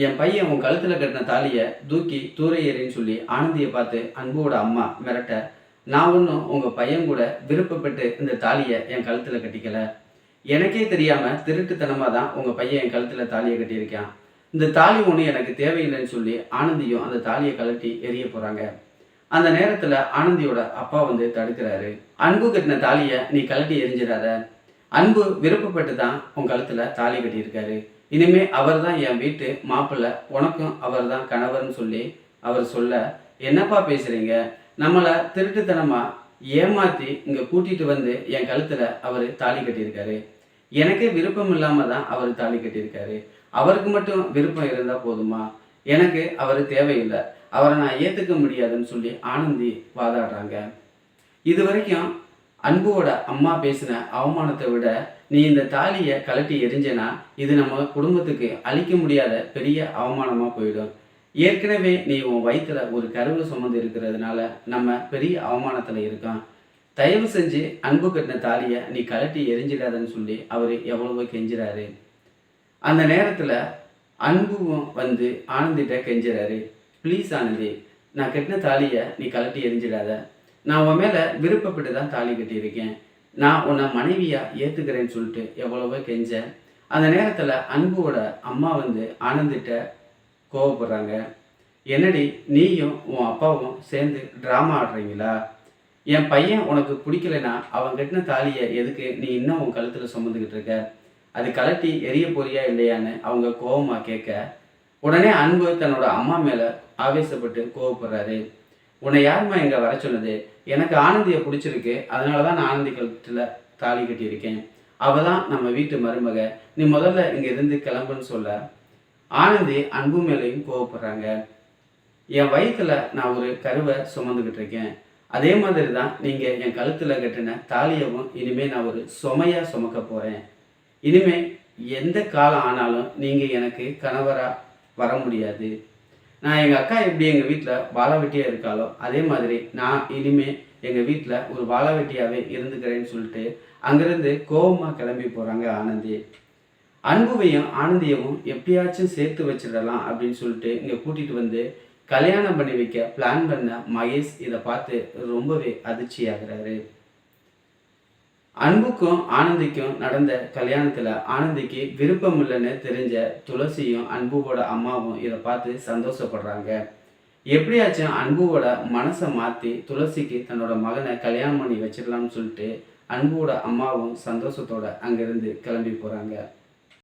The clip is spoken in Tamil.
என் பையன் உன் கழுத்தில் கட்டின தாலியை தூக்கி தூர எறின்னு சொல்லி ஆனந்தியை பார்த்து அன்புவோட அம்மா மிரட்ட, நான் ஒன்றும் உங்கள் பையன் கூட விருப்பப்பட்டு இந்த தாலியை என் கழுத்தில் கட்டிக்கல. எனக்கே தெரியாமல் திருட்டுத்தனமாக தான் உங்கள் பையன் என் கழுத்தில் தாலியை கட்டியிருக்கான். இந்த தாலி ஒன்று எனக்கு தேவையில்லைன்னு சொல்லி ஆனந்தியும் அந்த தாலியை கழட்டி எரிய போகிறாங்க. அந்த நேரத்தில் ஆனந்தியோட அப்பா வந்து தடுக்கிறாரு. அன்பு கட்டின தாலியை நீ கழட்டி எரிஞ்சிடாத. அன்பு விருப்பப்பட்டு தான் உன் கழுத்தில் தாலி கட்டியிருக்காரு. இனிமே அவர் தான் என் வீட்டு மாப்பிள்ளை, உனக்கும் அவர் தான் கணவர்னு சொல்லி அவர் சொல்ல, என்னப்பா பேசுகிறீங்க? நம்மளை திருட்டுத்தனமாக ஏமாற்றி இங்கே கூட்டிகிட்டு வந்து என் கழுத்தில் அவர் தாலி கட்டியிருக்காரு. எனக்கே விருப்பம் இல்லாமல் தான் அவர் தாலி கட்டியிருக்காரு. அவருக்கு மட்டும் விருப்பம் இருந்தால் போதுமா? எனக்கு அவர் தேவையில்லை, அவரை நான் ஏற்றுக்க முடியாதுன்னு சொல்லி ஆனந்தி வாதாடுறாங்க. இது வரைக்கும் அன்புவோட அம்மா பேசின அவமானத்தை விட நீ இந்த தாலியை கழட்டி எரிஞ்சனா இது நம்ம குடும்பத்துக்கு அழிக்க முடியாத பெரிய அவமானமாக போயிடும். ஏற்கனவே நீ உன் வயிற்றுல ஒரு கருவை சுமந்து இருக்கிறதுனால நம்ம பெரிய அவமானத்தில் இருக்கோம். தயவு செஞ்சு அன்பு கட்டின தாலியை நீ கழட்டி எரிஞ்சிடாதன்னு சொல்லி அவர் எவ்வளவோ கெஞ்சுறாரு. அந்த நேரத்தில் அன்புவும் வந்து ஆனந்திட்ட கெஞ்சுறாரு. ப்ளீஸ் ஆனந்தி, நான் கட்டின தாலியை நீ கழட்டி எரிஞ்சிடாத. நான் உன் மேலே விருப்பப்பட்டு தான் தாலி கட்டியிருக்கேன். நான் உன்னை மனைவியாக ஏற்றுக்கிறேன்னு சொல்லிட்டு எவ்வளவோ கெஞ்சேன். அந்த நேரத்தில் அன்புவோட அம்மா வந்து ஆனந்திட்ட கோவப்படுறாங்க. என்னடி நீயும் உன் அப்பாவும் சேர்ந்து ட்ராமா ஆடுறீங்களா? என் பையன் உனக்கு பிடிக்கலைன்னா அவன் கட்டின தாலியை எதுக்கு நீ இன்னும் உன் கழுத்தில் சுமந்துக்கிட்டு இருக்க? அது கழட்டி எரிய போறியா இல்லையான்னு அவங்க கோவமாக கேட்க, உடனே அன்பு தன்னோட அம்மா மேலே ஆவேசப்பட்டு கோவப்படுறாரு. உன்னை யாருமா இங்கே வர சொன்னது? எனக்கு ஆனந்தியை பிடிச்சிருக்கு, அதனால தான் நான் ஆனந்தி கழுத்தில் தாலி கட்டியிருக்கேன். அவள் தான் நம்ம வீட்டு மருமக, நீ முதல்ல இங்கே இருந்து கிளம்புன்னு சொல்ல ஆனந்தி அன்பு மேலேயும் கோவப்படுறாங்க. என் வயிற்றில் நான் ஒரு கருவை சுமந்துக்கிட்டு இருக்கேன். அதே மாதிரி தான் நீங்கள் என் கழுத்தில் கட்டின தாலியவும் இனிமேல் நான் ஒரு சுமையாக சுமக்க போகிறேன். இனிமேல் எந்த காலம் ஆனாலும் நீங்கள் எனக்கு கணவராக வர முடியாது. நான் எங்கள் அக்கா எப்படி எங்கள் வீட்டில் வாழவெட்டியாக இருக்காளோ அதே மாதிரி நான் இனிமேல் எங்கள் வீட்டில் ஒரு வாழவெட்டியாகவே இருந்துக்கிறேன்னு சொல்லிட்டு அங்கேருந்து கோபமாக கிளம்பி போகிறாங்க ஆனந்தி. அன்புவையும் ஆனந்தியவும் எப்படியாச்சும் சேர்த்து வச்சிடலாம் அப்படின்னு சொல்லிட்டு இங்கே கூட்டிகிட்டு வந்து கல்யாணம் பண்ணி வைக்க பிளான் பண்ண மகேஷ் இதை பார்த்து ரொம்பவே அதிர்ச்சியாகிறாரு. அன்புக்கும் ஆனந்திக்கும் நடந்த கல்யாணத்தில் ஆனந்திக்கு விருப்பம் இல்லைன்னு தெரிஞ்ச துளசியும் அன்புவோட அம்மாவும் இதை பார்த்து சந்தோஷப்படுறாங்க. எப்படியாச்சும் அன்புவோட மனசை மாற்றி துளசிக்கு தன்னோட மகனை கல்யாணம் பண்ணி வச்சிடலாம்னு சொல்லிட்டு அன்புவோட அம்மாவும் சந்தோஷத்தோட அங்கேருந்து கிளம்பி போகிறாங்க.